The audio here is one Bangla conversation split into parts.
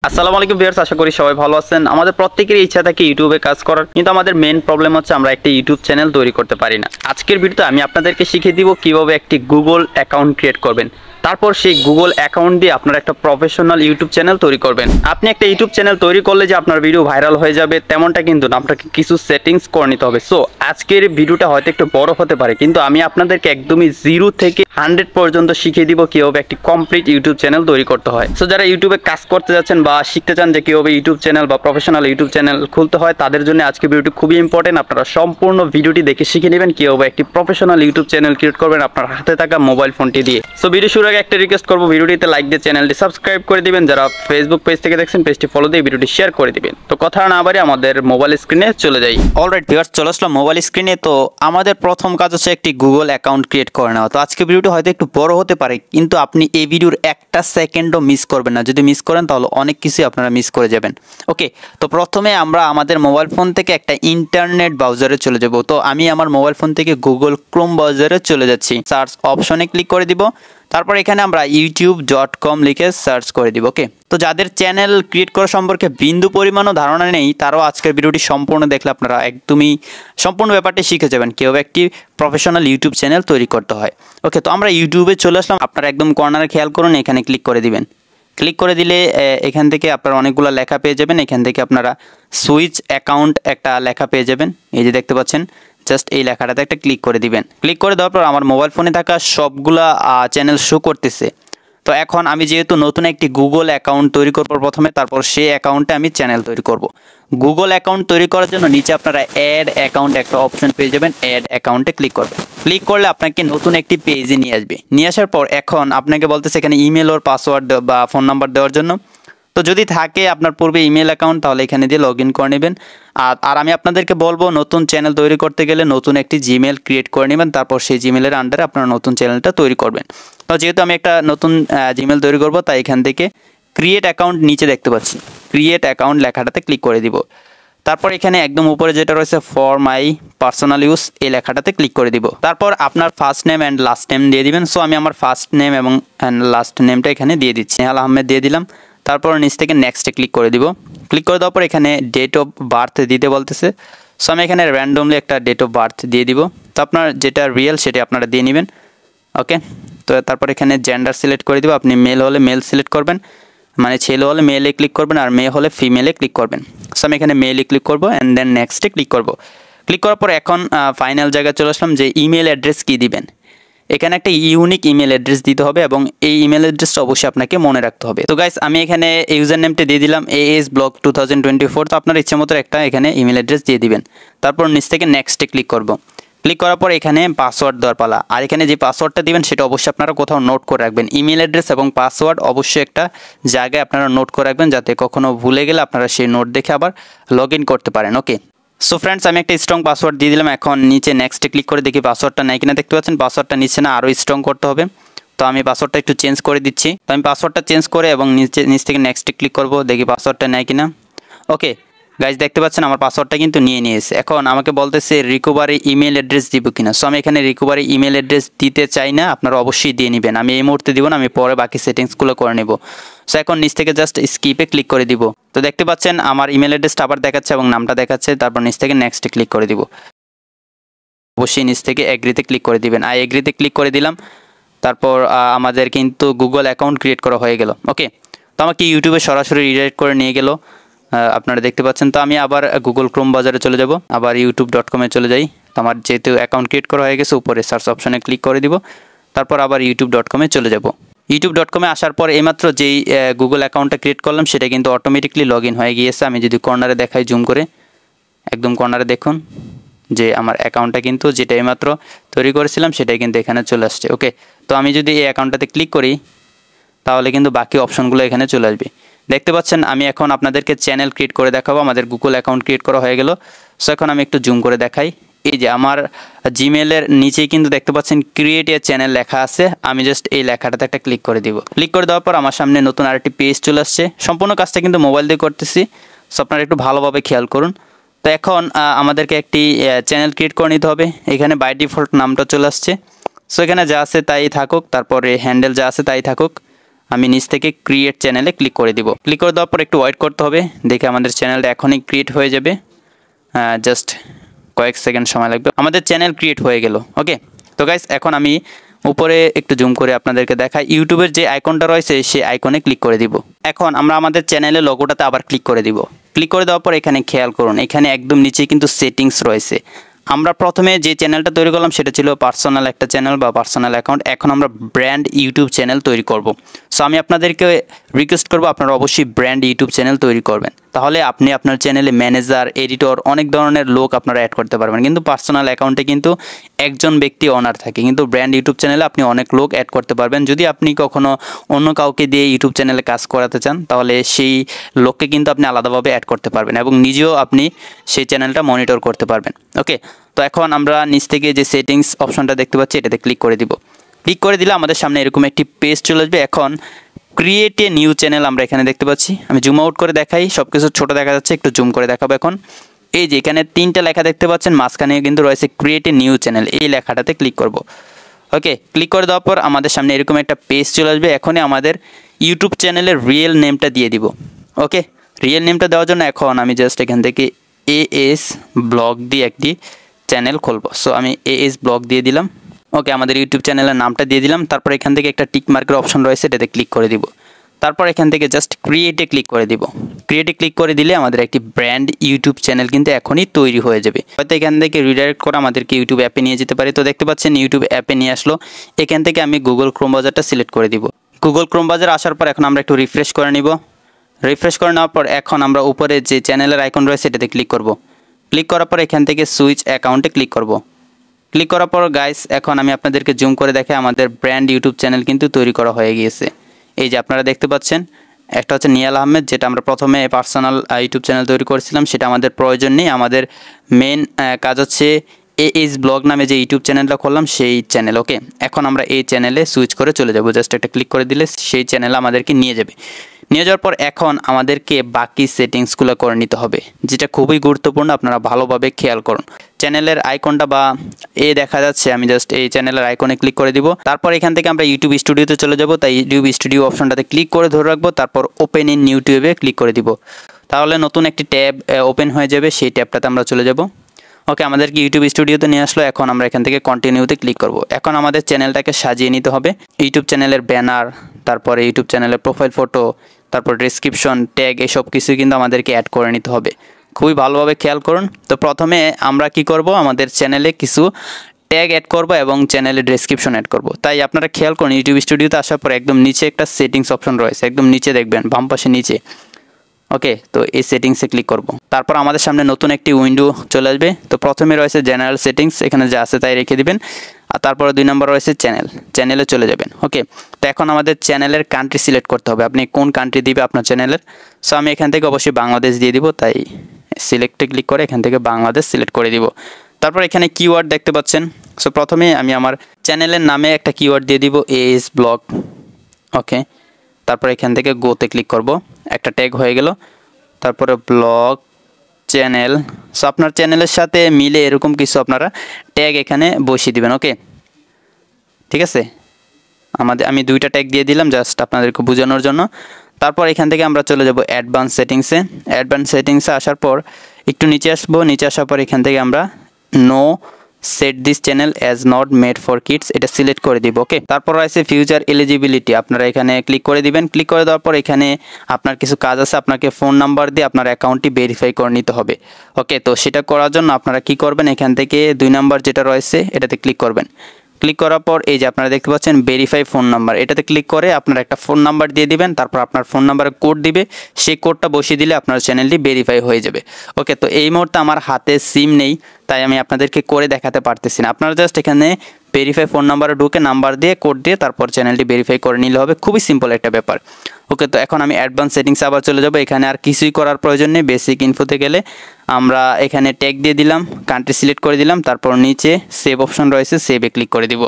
আসসালামু আলাইকুম ভিউয়ার্স, আশা করি সবাই ভালো আছেন। আমাদের প্রত্যেকেরই ইচ্ছা থাকে ইউটিউবে কাজ করার, কিন্তু আমাদের মেইন প্রবলেম হচ্ছে আমরা একটা ইউটিউব চ্যানেল তৈরি করতে পারি না। আজকের ভিডিওতে আমি আপনাদেরকে শিখিয়ে দিব কিভাবে একটি গুগল অ্যাকাউন্ট ক্রিয়েট করবেন, তারপর সেই গুগল অ্যাকাউন্ট দিয়ে আপনারা একটা প্রফেশনাল ইউটিউব চ্যানেল তৈরি করবেন। আপনি একটা ইউটিউব চ্যানেল তৈরি করলে যে আপনার ভিডিও ভাইরাল হয়ে যাবে তেমনটা কিন্তু না, আপনাকে কিছু সেটিংস করে নিতে হবে। সো আজকের ভিডিওটা হয়তো একটু বড় হতে পারে, কিন্তু আমি আপনাদেরকে একদমই 0 থেকে 100 পর্যন্ত শিখিয়ে দিব কিভাবে একটি কমপ্লিট ইউটিউব চ্যানেল তৈরি করতে হয়। সো যারা ইউটিউবে কাজ করতে যাচ্ছেন বা শিখতে চান যে কিভাবে ইউটিউব চ্যানেল বা প্রফেশনাল ইউটিউব চ্যানেল খুলতে হয়, তাদের জন্য আজকে ভিডিওটি খুবই ইম্পর্টেন্ট। আপনারা সম্পূর্ণ ভিডিওটি দেখে শিখে নেবেন কিভাবে একটি প্রফেশনাল ইউটিউব চ্যানেল ক্রিয়েট করবেন আপনার হাতে থাকা মোবাইল ফোনটি দিয়ে। সো ভিডিও শুরুর আগে একটা রিকোয়েস্ট করব, ভিডিওটিতে লাইক দিয়ে চ্যানেলটি সাবস্ক্রাইব করে দিবেন। যারা ফেসবুক পেজ থেকে দেখছেন পেজটি ফলো দিয়ে ভিডিওটি শেয়ার করে দিবেন। তো কথা না বাড়িয়ে আমাদের মোবাইল স্ক্রিনে চলে যাই। অলরাইট ভিউয়ার্স, চলে আসলাম মোবাইল স্ক্রিনে। তো আমাদের প্রথম কাজ হচ্ছে একটি গুগল অ্যাকাউন্ট ক্রিয়েট করে নেওয়া। তো আজকে ভিডিওটি হয়তো একটু বড় হতে পারে, কিন্তু আপনি এই ভিডিওর একটা সেকেন্ডও মিস করবেন না। যদি মিস করেন তাহলে অনেক কিছুই আপনারা মিস করে যাবেন। ওকে, তো প্রথমে আমরা আমাদের মোবাইল ফোন থেকে একটা ইন্টারনেট ব্রাউজারে চলে যাব। তো আমি আমার মোবাইল ফোন থেকে গুগল ক্রোম ব্রাউজারে চলে যাচ্ছি। সার্চ অপশনে ক্লিক করে দিব, তারপর এখানে আমরা youtube.com লিখে সার্চ করে দিব। ওকে, তো যাদের চ্যানেল ক্রিয়েট করা সম্পর্কে বিন্দু পরিমাণও ধারণা নেই, তারাও আজকের ভিডিওটি সম্পূর্ণ দেখলে আপনারা একদমই সম্পূর্ণ ব্যাপারটি শিখে যাবেন কীভাবে একটি প্রফেশনাল ইউটিউব চ্যানেল তৈরি করতে হয়। ওকে, তো আমরা ইউটিউবে চলে আসলাম। আপনারা একদম কর্নারে খেয়াল করুন, এখানে ক্লিক করে দিবেন। ক্লিক করে দিলে এখান থেকে আপনারা অনেকগুলো লেখা পেয়ে যাবেন। এখান থেকে আপনারা সুইচ অ্যাকাউন্ট একটা লেখা পেয়ে যাবেন, এই যে দেখতে পাচ্ছেন। জাস্ট এই লেখাটাতে একটা ক্লিক করে দিবেন। ক্লিক করে দেওয়ার পর আমার মোবাইল ফোনে থাকা সবগুলা চ্যানেল শো করতেছে। তো এখন আমি যেহেতু নতুন একটি গুগল অ্যাকাউন্ট তৈরি করব প্রথমে, তারপর সেই অ্যাকাউন্টে আমি চ্যানেল তৈরি করব। গুগল অ্যাকাউন্ট তৈরি করার জন্য নিচে আপনারা অ্যাড অ্যাকাউন্ট একটা অপশন পেয়ে যাবেন। অ্যাড অ্যাকাউন্টে ক্লিক করবেন। ক্লিক করলে আপনাকে নতুন একটি পেজে নিয়ে আসবে। নিয়ে আসার পর এখন আপনাকে বলতেছে এখানে ইমেল ওর পাসওয়ার্ড বা ফোন নাম্বার দেওয়ার জন্য। তো যদি থাকে আপনার পূর্বে ইমেল অ্যাকাউন্ট, তাহলে এখানে দিয়ে লগ ইন করে নেবেন। আর আমি আপনাদেরকে বলবো নতুন চ্যানেল তৈরি করতে গেলে নতুন একটি জিমেল ক্রিয়েট করে নেবেন, তারপর সেই জিমেলের আন্ডারে আপনারা নতুন চ্যানেলটা তৈরি করবেন। তো যেহেতু আমি একটা নতুন জিমেল তৈরি করব, তাই এখান থেকে ক্রিয়েট অ্যাকাউন্ট নিচে দেখতে পাচ্ছি, ক্রিয়েট অ্যাকাউন্ট লেখাটাতে ক্লিক করে দিব। তারপর এখানে একদম উপরে যেটা রয়েছে ফর মাই পার্সোনাল ইউজ, এই লেখাটাতে ক্লিক করে দিব। তারপর আপনার first name and last name দিয়ে দিবেন। সো আমি আমার ফার্স্ট নেম এবং লাস্ট নেমটা এখানে দিয়ে দিচ্ছি, নেহাল আহমেদ দিয়ে দিলাম। তারপর নিচ থেকে নেক্সটে ক্লিক করে দিব। ক্লিক করে দেওয়ার পর এখানে ডেট অফ বার্থ দিতে বলতেছে। সো আমি এখানে র্যান্ডমলি একটা ডেট অফ বার্থ দিয়ে দিব। তো আপনার যেটা রিয়েল সেটা আপনারা দিয়ে নেবেন। ওকে, তো তারপর এখানে জেন্ডার সিলেক্ট করে দিব। আপনি মেল হলে মেল সিলেক্ট করবেন, মানে ছেলে হলে মেলে ক্লিক করবেন, আর মেয়ে হলে ফিমেলে ক্লিক করবেন। সো আমি এখানে মেলে ক্লিক করবো অ্যান্ড দেন নেক্সটে ক্লিক করব। ক্লিক করার পর এখন ফাইনাল জায়গায় চলে আসলাম যে ইমেল অ্যাড্রেস কী দিবেন। এখানে একটা ইউনিক ইমেল অ্যাড্রেস দিতে হবে এবং এই ইমেল অ্যাড্রেসটা অবশ্যই আপনাকে মনে রাখতে হবে। তো গাইস, আমি এখানে ইউজার নেমটা দিয়ে দিলাম ASblog2024। তো আপনার ইচ্ছে মতো একটা এখানে ইমেল অ্যাড্রেস দিয়ে দিবেন। তারপর নিচ থেকে নেক্সটে ক্লিক করব। ক্লিক করার পর এখানে পাসওয়ার্ড দেওয়ার পালা। আর এখানে যে পাসওয়ার্ডটা দিবেন সেটা অবশ্যই আপনারা কোথাও নোট করে রাখবেন। ইমেল অ্যাড্রেস এবং পাসওয়ার্ড অবশ্যই একটা জায়গায় আপনারা নোট করে রাখবেন, যাতে কখনো ভুলে গেলে আপনারা সেই নোট দেখে আবার লগ ইন করতে পারেন। ওকে, সো ফ্রেন্ডস, আমি একটা স্ট্রং পাসওয়ার্ড দিয়ে দিলাম। এখন নিচে নেক্সটে ক্লিক করে দেখি পাসওয়ার্ডটা নেই কিনা। দেখতে পাচ্ছেন পাসওয়ার্ডটা নিচে না, আরও স্ট্রং করতে হবে। তো আমি পাসওয়ার্ডটা একটু চেঞ্জ করে দিচ্ছি। তো আমি পাসওয়ার্ডটা চেঞ্জ করে এবং নিচ থেকে নেক্সটে ক্লিক করব, দেখি পাসওয়ার্ডটা নেই কিনা। ওকে গাইজ, দেখতে পাচ্ছেন আমার পাসওয়ার্ডটা কিন্তু নিয়ে নিয়েছে। এখন আমাকে বলতেছে রিকভারি ইমেল অ্যাড্রেস দিব কিনা। সো আমি এখানে রিকভারি ইমেল অ্যাড্রেস দিতে চাই না, আপনারা অবশ্যই দিয়ে নেবেন। আমি এই মুহূর্তে দিব না, আমি পরে বাকি সেটিংসগুলো করে নেব। সো এখন নিচ থেকে জাস্ট স্কিপে ক্লিক করে দিব। তো দেখতে পাচ্ছেন আমার ইমেল অ্যাড্রেসটা আবার দেখাচ্ছে এবং নামটা দেখাচ্ছে। তারপর নিচ থেকে নেক্সটে ক্লিক করে দিব। অবশ্যই নিচ থেকে এগ্রিতে ক্লিক করে দিবেন। আর এগ্রিতে ক্লিক করে দিলাম। তারপর আমাদের কিন্তু গুগল অ্যাকাউন্ট ক্রিয়েট করা হয়ে গেল। ওকে, তো আমাকে ইউটিউবে সরাসরি রিডাইরেক্ট করে নিয়ে গেল, আপনারা দেখতে পাচ্ছেন। তো আমি আবার গুগল ক্রোম বাজারে চলে যাব, আবার youtube.com চলে যাই। তো আমার যেহেতু অ্যাকাউন্ট ক্রিয়েট করা হয়ে গেছে, উপরে সার্চ অপশনে ক্লিক করে দিব। তারপর আবার youtube.com চলে যাব। youtube.com আসার পর এইমাত্র যেই গুগল অ্যাকাউন্টটা ক্রিয়েট করলাম সেটা কিন্তু অটোমেটিকলি লগ ইন হয়ে গিয়েছে। আমি যদি কর্নারে দেখাই জুম করে, একদম কর্নারে দেখুন যে আমার অ্যাকাউন্টটা কিন্তু যেটা এইমাত্র তৈরি করেছিলাম সেটাই কিন্তু এখানে চলে আসছে। ওকে, তো আমি যদি এই অ্যাকাউন্টটাতে ক্লিক করি তাহলে কিন্তু বাকি অপশনগুলো এখানে চলে আসবে। দেখতে পাচ্ছেন আমি এখন আপনাদেরকে চ্যানেল ক্রিয়েট করে দেখাবো। আমাদের গুগল অ্যাকাউন্ট ক্রিয়েট করা হয়ে গেল। সো এখন আমি একটু জুম করে দেখাই। এই যে আমার জিমেলের নিচেই কিন্তু দেখতে পাচ্ছেন ক্রিয়েট এ চ্যানেল লেখা আছে। আমি জাস্ট এই লেখাটাতে একটা ক্লিক করে দিব। ক্লিক করে দেওয়ার পর আমার সামনে নতুন আরেকটি পেজ চলে আসছে। সম্পূর্ণ কাজটা কিন্তু মোবাইল দিয়ে করতেছি, সো আপনারা একটু ভালোভাবে খেয়াল করুন। তো এখন আমাদেরকে একটি চ্যানেল ক্রিয়েট করে নিতে হবে। এখানে বাই ডিফল্ট নামটা চলে আসছে। সো এখানে যা আছে তাই থাকুক, তারপরে হ্যান্ডেল যা আছে তাই থাকুক। আমি নিচ থেকে ক্রিয়েট চ্যানেলে ক্লিক করে দিব। ক্লিক করে দেওয়ার পর একটু ওয়েট করতে হবে, দেখে আমাদের চ্যানেলটা এখনই ক্রিয়েট হয়ে যাবে। জাস্ট কয়েক সেকেন্ড সময় লাগবে, আমাদের চ্যানেল ক্রিয়েট হয়ে গেল। ওকে, তো গাইস এখন আমি উপরে একটু জুম করে আপনাদেরকে দেখাই, ইউটিউবের যে আইকনটা রয়েছে সেই আইকনে ক্লিক করে দিব। এখন আমরা আমাদের চ্যানেলের লোগোটাতে আবার ক্লিক করে দিব। ক্লিক করে দেওয়ার পর এখানে খেয়াল করুন, এখানে একদম নিচে কিন্তু সেটিংস রয়েছে। আমরা প্রথমে যে চ্যানেলটা তৈরি করলাম সেটা ছিল পার্সোনাল একটা চ্যানেল বা পার্সোনাল অ্যাকাউন্ট। এখন আমরা ব্র্যান্ড ইউটিউব চ্যানেল তৈরি করব। সো আমি আপনাদেরকে রিকোয়েস্ট করব আপনারা অবশ্যই ব্র্যান্ড ইউটিউব চ্যানেল তৈরি করবেন, তাহলে আপনি আপনার চ্যানেলে ম্যানেজার, এডিটর, অনেক ধরনের লোক আপনারা অ্যাড করতে পারবেন। কিন্তু পার্সোনাল অ্যাকাউন্টে কিন্তু একজন ব্যক্তি ওনার থাকে, কিন্তু ব্র্যান্ড ইউটিউব চ্যানেলে আপনি অনেক লোক অ্যাড করতে পারবেন। যদি আপনি কখনো অন্য কাউকে দিয়ে ইউটিউব চ্যানেলে কাজ করাতে চান তাহলে সেই লোককে কিন্তু আপনি আলাদাভাবে অ্যাড করতে পারবেন এবং নিজেও আপনি সেই চ্যানেলটা মনিটর করতে পারবেন। ওকে, তো এখন আমরা নিচ থেকে যে সেটিংস অপশনটা দেখতে পাচ্ছি এটাতে ক্লিক করে দিব। ক্লিক করে দিলে আমাদের সামনে এরকম একটি পেজ চলে আসবে। এখন ক্রিয়েট এ নিউ চ্যানেল আমরা এখানে দেখতে পাচ্ছি। আমি জুম আউট করে দেখাই, সব কিছু ছোটো দেখা যাচ্ছে, একটু জুম করে দেখাবো। এখন এই যে এখানে 3টা লেখা দেখতে পাচ্ছেন, মাঝখানে কিন্তু রয়েছে ক্রিয়েট এ নিউ চ্যানেল, এই লেখাটাতে ক্লিক করব। ওকে, ক্লিক করে দেওয়ার পর আমাদের সামনে এরকম একটা পেজ চলে আসবে। এখনই আমাদের ইউটিউব চ্যানেলের রিয়েল নেমটা দিয়ে দিব। ওকে, রিয়েল নেমটা দেওয়ার জন্য এখন আমি জাস্ট এখান থেকে AS ব্লগ দিয়ে একটি চ্যানেল খুলব। সো আমি AS ব্লগ দিয়ে দিলাম। ওকে, আমাদের ইউটিউব চ্যানেলের নামটা দিয়ে দিলাম। তারপর এখান থেকে একটা টিক মার্কের অপশন রয়েছে, এটাতে ক্লিক করে দিব। তারপর এখান থেকে জাস্ট ক্রিয়েটে ক্লিক করে দিব। ক্রিয়েটে ক্লিক করে দিলে আমাদের একটি ব্র্যান্ড ইউটিউব চ্যানেল কিন্তু এখনই তৈরি হয়ে যাবে। হয়তো এখান থেকে রিডাইরেক্ট করে আমাদেরকে ইউটিউব অ্যাপে নিয়ে যেতে পারে। তো দেখতে পাচ্ছেন ইউটিউব অ্যাপে নিয়ে আসলো। এখান থেকে আমি গুগল ক্রোম ব্রাউজারটা সিলেক্ট করে দিব। গুগল ক্রোম ব্রাউজার আসার পর এখন আমরা একটু রিফ্রেশ করে নিব। রিফ্রেশ করে নেওয়ার পর এখন আমরা উপরে যে চ্যানেলের আইকন রয়েছে এটাতে ক্লিক করব। ক্লিক করার পর এখান থেকে সুইচ অ্যাকাউন্টে ক্লিক করব। ক্লিক করার পর গাইস এখন আমি আপনাদেরকে জুম করে দেখাই, আমাদের ব্র্যান্ড ইউটিউব চ্যানেল কিন্তু তৈরি করা হয়ে গিয়েছে। এই যে আপনারা দেখতে পাচ্ছেন, একটা হচ্ছে নিয়াল আহমেদ, যেটা আমরা প্রথমে পার্সোনাল ইউটিউব চ্যানেল তৈরি করেছিলাম, সেটা আমাদের প্রয়োজন নেই। আমাদের মেন কাজ হচ্ছে AS ব্লগ নামে যে ইউটিউব চ্যানেলটা করলাম সেই চ্যানেল। ওকে, এখন আমরা এই চ্যানেলে সুইচ করে চলে যাব। জাস্ট একটা ক্লিক করে দিলে সেই চ্যানেলে আমাদেরকে নিয়ে যাবে। নিয়ে যাওয়ার পর এখন আমাদেরকে বাকি সেটিংসগুলো করে নিতে হবে, যেটা খুবই গুরুত্বপূর্ণ, আপনারা ভালোভাবে খেয়াল করুন। চ্যানেলের আইকনটা বা দেখা যাচ্ছে, আমি জাস্ট এই চ্যানেলের আইকনে ক্লিক করে দিব। তারপর এখান থেকে আমরা ইউটিউব স্টুডিওতে চলে যাব। তাই ইউটিউব স্টুডিও অপশনটাতে ক্লিক করে ধরে রাখবো, তারপর ওপেন ইন ইউটিউবে ক্লিক করে দিব। তাহলে নতুন একটি ট্যাব ওপেন হয়ে যাবে, সেই ট্যাবটাতে আমরা চলে যাব। ওকে, আমাদেরকে ইউটিউব স্টুডিওতে নিয়ে আসলো। এখন আমরা এখান থেকে কন্টিনিউতে ক্লিক করব। এখন আমাদের চ্যানেলটাকে সাজিয়ে নিতে হবে। ইউটিউব চ্যানেলের ব্যানার, তারপরে ইউটিউব চ্যানেলের প্রোফাইল ফটো, তারপর ডেসক্রিপশন, ট্যাগ, এসব কিছুই কিন্তু আমাদেরকে অ্যাড করে নিতে হবে। খুবই ভালোভাবে খেয়াল করুন। তো প্রথমে আমরা কি করব, আমাদের চ্যানেলে কিছু ট্যাগ অ্যাড করব এবং চ্যানেলে ডেসক্রিপশন অ্যাড করব। তাই আপনারা খেয়াল করুন, ইউটিউব স্টুডিওতে আসার পর একদম নিচে একটা সেটিংস অপশন রয়েছে, একদম নিচে দেখবেন বাম পাশে নিচে। ওকে, তো এই সেটিংসে ক্লিক করব। তারপর আমাদের সামনে নতুন একটি উইন্ডো চলে আসবে। তো প্রথমে রয়েছে জেনারেল সেটিংস, এখানে যা আছে তাই রেখে দিবেন। আর তারপরে 2 নম্বর রয়েছে চ্যানেলে চলে যাবেন। ওকে, তো এখন আমাদের চ্যানেলের কান্ট্রি সিলেক্ট করতে হবে, আপনি কোন কান্ট্রি দিবে আপনার চ্যানেলের। সো আমি এখান থেকে অবশ্যই বাংলাদেশ দিয়ে দিব, তাই সিলেক্টে ক্লিক করে এখান থেকে বাংলাদেশ সিলেক্ট করে দিব। তারপর এখানে কিওয়ার্ড দেখতে পাচ্ছেন। সো প্রথমে আমি আমার চ্যানেলের নামে একটা কিওয়ার্ড দিয়ে দিব, AS ব্লগ। ওকে, তারপর এখান থেকে গোতে ক্লিক করব, একটা ট্যাগ হয়ে গেল। তারপরে ব্লগ চ্যানেল। সো আপনার চ্যানেলের সাথে মিলে এরকম কিছু আপনারা ট্যাগ এখানে বসিয়ে দিবেন। ওকে, ঠিক আছে, আমি 2টা ট্যাগ দিয়ে দিলাম জাস্ট আপনাদেরকে বোঝানোর জন্য। তারপর এখান থেকে আমরা চলে যাব অ্যাডভান্স সেটিংসে। অ্যাডভান্স সেটিংসে আসার পর একটু নিচে আসবো। নিচে আসার পর এখান থেকে আমরা no set this channel as not made for kids, এটা সিলেক্ট করে দিব। ওকে, তারপর রয়েছে ফিউচার এলিজিবিলিটি, আপনারা এখানে ক্লিক করে দিবেন। ক্লিক করে দেওয়ার পর এখানে আপনার কিছু কাজ আছে, আপনাকে ফোন নাম্বার দিয়ে আপনার অ্যাকাউন্টটি ভেরিফাই করে নিতে হবে। ওকে, তো সেটা করার জন্য আপনারা কি করবেন, এখান থেকে 2 নাম্বার যেটা রয়েছে এটাতে ক্লিক করবেন। ক্লিক করার পর এই যে আপনারা দেখতে পাচ্ছেন ভেরিফাই ফোন নাম্বার, এটাতে ক্লিক করে আপনারা একটা ফোন নাম্বার দিয়ে দিবেন। তারপর আপনার ফোন নাম্বারে কোড দিবে, সেই কোডটা বসিয়ে দিলে আপনার চ্যানেলটি ভেরিফাই হয়ে যাবে। ওকে, তো এই মুহূর্তে আমার হাতে সিম নেই, তাই আমি আপনাদেরকে করে দেখাতে পারতেছি না। আপনারা জাস্ট এখানে ভেরিফাই ফোন নাম্বারে ঢুকে নাম্বার দিয়ে কোড দিয়ে তারপর চ্যানেলটি ভেরিফাই করে নিলে হবে। খুবই সিম্পল একটা ব্যাপার। ওকে, তো এখন আমি অ্যাডভান্স সেটিংসে আবার চলে যাব। এখানে আর কিছুই করার প্রয়োজন নেই। বেসিক ইনফোতে গেলে আমরা এখানে ট্যাগ দিয়ে দিলাম, কান্ট্রি সিলেক্ট করে দিলাম, তারপর নিচে সেভ অপশন রয়েছে, সেভে ক্লিক করে দিব।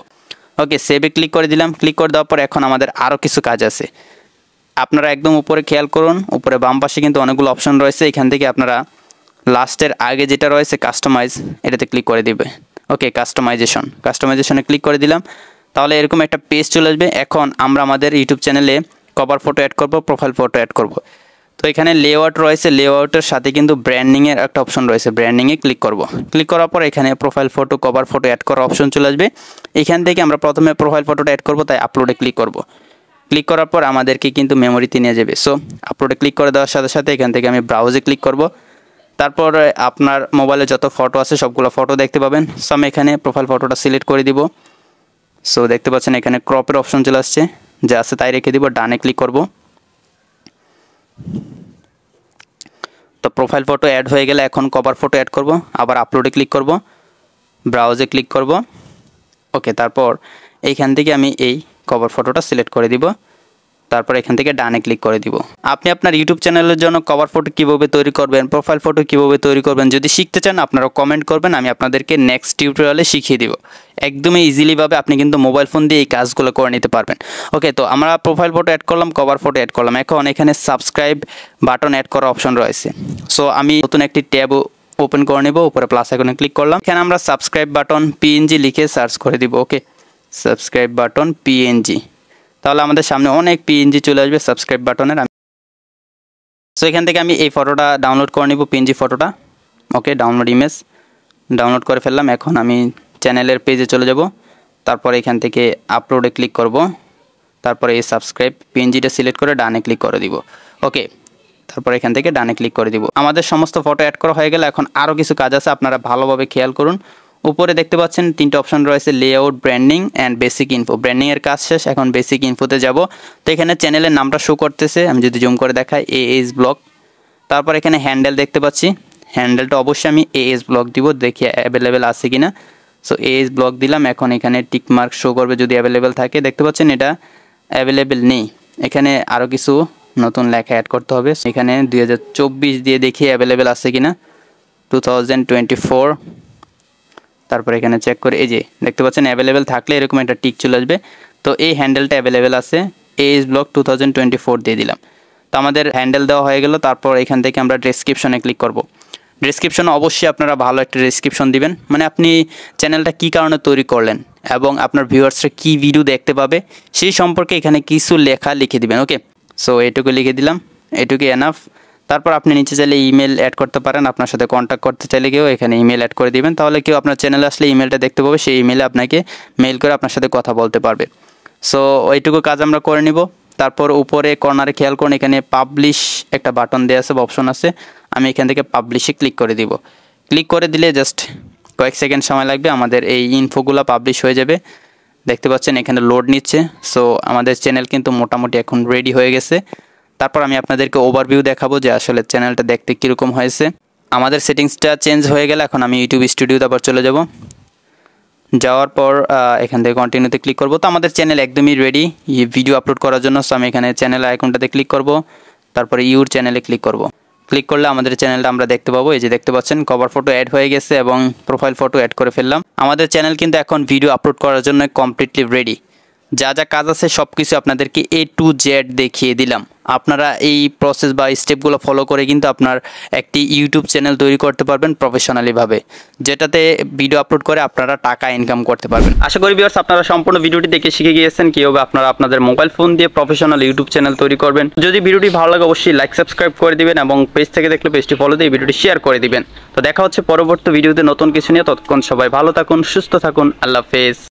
ওকে, সেভে ক্লিক করে দিলাম। ক্লিক করে দেওয়ার পর এখন আমাদের আরও কিছু কাজ আছে। আপনারা একদম উপরে খেয়াল করুন, উপরে বাম পাশে কিন্তু অনেকগুলো অপশন রয়েছে। এখান থেকে আপনারা লাস্টের আগে যেটা রয়েছে কাস্টমাইজ, এটাতে ক্লিক করে দিবে। ওকে, কাস্টমাইজেশনে ক্লিক করে দিলাম। তাহলে এরকম একটা পেজ চলে আসবে। এখন আমরা আমাদের ইউটিউব চ্যানেলে কভার ফটো অ্যাড করব, প্রোফাইল ফটো অ্যাড করব। তো এখানে লেআউট রয়েছে, লেআউটের সাথে কিন্তু ব্র্যান্ডিংয়ের একটা অপশন রয়েছে, ব্র্যান্ডিংয়ে ক্লিক করব। ক্লিক করার পর এখানে profile photo, cover photo add করার অপশন চলে আসবে। এখান থেকে আমরা প্রথমে প্রোফাইল ফটোটা অ্যাড করব, তাই আপলোডে ক্লিক করব। ক্লিক করার পর আমাদেরকে কিন্তু মেমোরিতে নিয়ে যাবে। সো আপলোডে ক্লিক করে দেওয়ার সাথে সাথে এখান থেকে আমি ব্রাউজে ক্লিক করব। তারপর আপনার মোবাইলে যত ফটো আছে সবগুলো ফটো দেখতে পাবেন। সো আমি এখানে প্রোফাইল ফটোটা সিলেক্ট করে দিব। সো দেখতে পাচ্ছেন এখানে ক্রপের অপশন চলে আসছে, যা আছে তাই রেখে দিব, ডানে ক্লিক করব। তো প্রোফাইল ফটো অ্যাড হয়ে গেলে এখন কভার ফটো অ্যাড করব, আবার আপলোডে ক্লিক করব, ব্রাউজে ক্লিক করব। ওকে, তারপর এইখান থেকে আমি এই কভার ফটোটা সিলেক্ট করে দিব। তারপর এখান থেকে ডানে ক্লিক করে দিব। আপনি আপনার ইউটিউব চ্যানেলের জন্য কভার ফটো কীভাবে তৈরি করবেন, প্রোফাইল ফটো কীভাবে তৈরি করবেন যদি শিখতে চান আপনারা কমেন্ট করবেন, আমি আপনাদেরকে নেক্সট টিউটোরিয়ালে শিখিয়ে দিব। একদমই ইজিলিভাবে আপনি কিন্তু মোবাইল ফোন দিয়ে এই কাজগুলো করে নিতে পারবেন। ওকে, তো আমরা প্রোফাইল ফটো অ্যাড করলাম, কভার ফটো অ্যাড করলাম। এখন এখানে সাবস্ক্রাইব বাটন অ্যাড করার অপশন রয়েছে। সো আমি নতুন একটি ট্যাব ওপেন করে নেব, উপরে প্লাস আইকনে ক্লিক করলাম। এখানে আমরা সাবস্ক্রাইব বাটন পিএনজি লিখে সার্চ করে দিব। ওকে, সাবস্ক্রাইব বাটন পিএনজি, তাহলে আমাদের সামনে অনেক পিএনজি চলে আসবে সাবস্ক্রাইব বাটনের। সো এখান থেকে আমি এই ফটোটা ডাউনলোড করে নিব, পিএনজি ফটোটা। ওকে, ডাউনলোড ইমেজ ডাউনলোড করে ফেললাম। এখন আমি চ্যানেলের পেজে চলে যাব। তারপর এখান থেকে আপলোডে ক্লিক করব। তারপরে এই সাবস্ক্রাইব পিএনজিটা সিলেক্ট করে ডানে ক্লিক করে দিব। ওকে, তারপর এখান থেকে ডানে ক্লিক করে দিব। আমাদের সমস্ত ফটো অ্যাড করা হয়ে গেলে এখন আরও কিছু কাজ আছে, আপনারা ভালোভাবে খেয়াল করুন। উপরে দেখতে পাচ্ছেন তিনটা অপশন রয়েছে, layout, branding and basic info. ব্র্যান্ডিংয়ের কাজ শেষ, এখন বেসিক ইনফোতে যাব। তো এখানে চ্যানেলের নামটা শো করতেছে, আমি যদি জুম করে দেখাই এএস ব্লগ। তারপর এখানে হ্যান্ডেল দেখতে পাচ্ছি, হ্যান্ডেলটা অবশ্যই আমি এএস ব্লগ দিব, দেখি অ্যাভেলেবেল আছে কিনা। সো এএস ব্লগ দিলাম। এখন এখানে টিক মার্ক শো করবে যদি অ্যাভেলেবেল থাকে। দেখতে পাচ্ছেন এটা অ্যাভেলেবেল নেই, এখানে আরও কিছু নতুন লেখা অ্যাড করতে হবে। এখানে 2024 দিয়ে দেখি অ্যাভেলেবেল আছে কিনা, 2024। তারপর এখানে চেক করে এই যে দেখতে পাচ্ছেন অ্যাভেলেবেল থাকলে এরকম একটা টিক চলে আসবে। তো এই হ্যান্ডেলটা অ্যাভেলেবেল আছে, এএস ব্লগ 2024 দিয়ে দিলাম। তো আমাদের হ্যান্ডেল দেওয়া হয়ে গেল। তারপর এখান থেকে আমরা ডেসক্রিপশনে ক্লিক করব। ডেসক্রিপশনে অবশ্যই আপনারা ভালো একটা ডেসক্রিপশন দিবেন, মানে আপনি চ্যানেলটা কী কারণে তৈরি করলেন এবং আপনার ভিউয়ার্সরা কী ভিডিও দেখতে পাবে সেই সম্পর্কে এখানে কিছু লেখা লিখে দিবেন। ওকে, সো এটুকু লিখে দিলাম, এটুকু এনাফ। তারপর আপনি নিচে চাইলে ইমেল অ্যাড করতে পারেন, আপনার সাথে কন্ট্যাক্ট করতে চাইলে কেউ এখানে ইমেল অ্যাড করে দিবেন, তাহলে কেউ আপনার চ্যানেলে আসলে ইমেলটা দেখতে পাবে, সেই ইমেলে আপনাকে মেল করে আপনার সাথে কথা বলতে পারবে। সো ওইটুকু কাজ আমরা করে নিব। তারপর উপরে কর্নারে খেয়াল করুন, এখানে পাবলিশ একটা বাটন দেওয়া আছে বা অপশন আছে, আমি এখান থেকে পাবলিশে ক্লিক করে দিব। ক্লিক করে দিলে জাস্ট কয়েক সেকেন্ড সময় লাগবে, আমাদের এই ইনফোগুলো পাবলিশ হয়ে যাবে। দেখতে পাচ্ছেন এখানে লোড নিচ্ছে। সো আমাদের চ্যানেল কিন্তু মোটামুটি এখন রেডি হয়ে গেছে। তারপর আমি আপনাদেরকে ওভারভিউ দেখাবো যে আসলে চ্যানেলটা দেখতে কীরকম হয়েছে। আমাদের সেটিংসটা চেঞ্জ হয়ে গেলে এখন আমি ইউটিউব স্টুডিওতে আবার চলে যাব। যাওয়ার পর এখান থেকে কন্টিনিউতে ক্লিক করব। তো আমাদের চ্যানেল একদমই রেডি ভিডিও আপলোড করার জন্য। সো আমি এখানে চ্যানেল আইকনটাতে ক্লিক করব, তারপরে ইউর চ্যানেলে ক্লিক করব। ক্লিক করলে আমাদের চ্যানেলটা আমরা দেখতে পাবো। এই যে দেখতে পাচ্ছেন কভার ফটো অ্যাড হয়ে গেছে এবং প্রোফাইল ফটো অ্যাড করে ফেললাম। আমাদের চ্যানেল কিন্তু এখন ভিডিও আপলোড করার জন্য কমপ্লিটলি রেডি। যা যা কাজ আছে সব কিছু আপনাদেরকে A to Z দেখিয়ে দিলাম। আপনারা এই প্রসেস বা স্টেপগুলো ফলো করে কিন্তু আপনার একটি ইউটিউব চ্যানেল তৈরি করতে পারবেন প্রফেশনালিভাবে, যেটাতে ভিডিও আপলোড করে আপনারা টাকা ইনকাম করতে পারবেন। আশা করি ভিউয়ার্স আপনারা সম্পূর্ণ ভিডিওটি দেখে শিখে গিয়েছেন কীভাবে আপনারা আপনাদের মোবাইল ফোন দিয়ে প্রফেশনাল ইউটিউব চ্যানেল তৈরি করবেন। যদি ভিডিওটি ভালো লাগে অবশ্যই লাইক সাবস্ক্রাইব করে দিবেন এবং পেজ থেকে দেখলে পেজটি ফলো দিয়ে ভিডিওটি শেয়ার করে দিবেন। তো দেখা হচ্ছে পরবর্তী ভিডিওতে নতুন কিছু নিয়ে। ততক্ষণ সবাই ভালো থাকুন, সুস্থ থাকুন, আল্লাহ হাফেজ।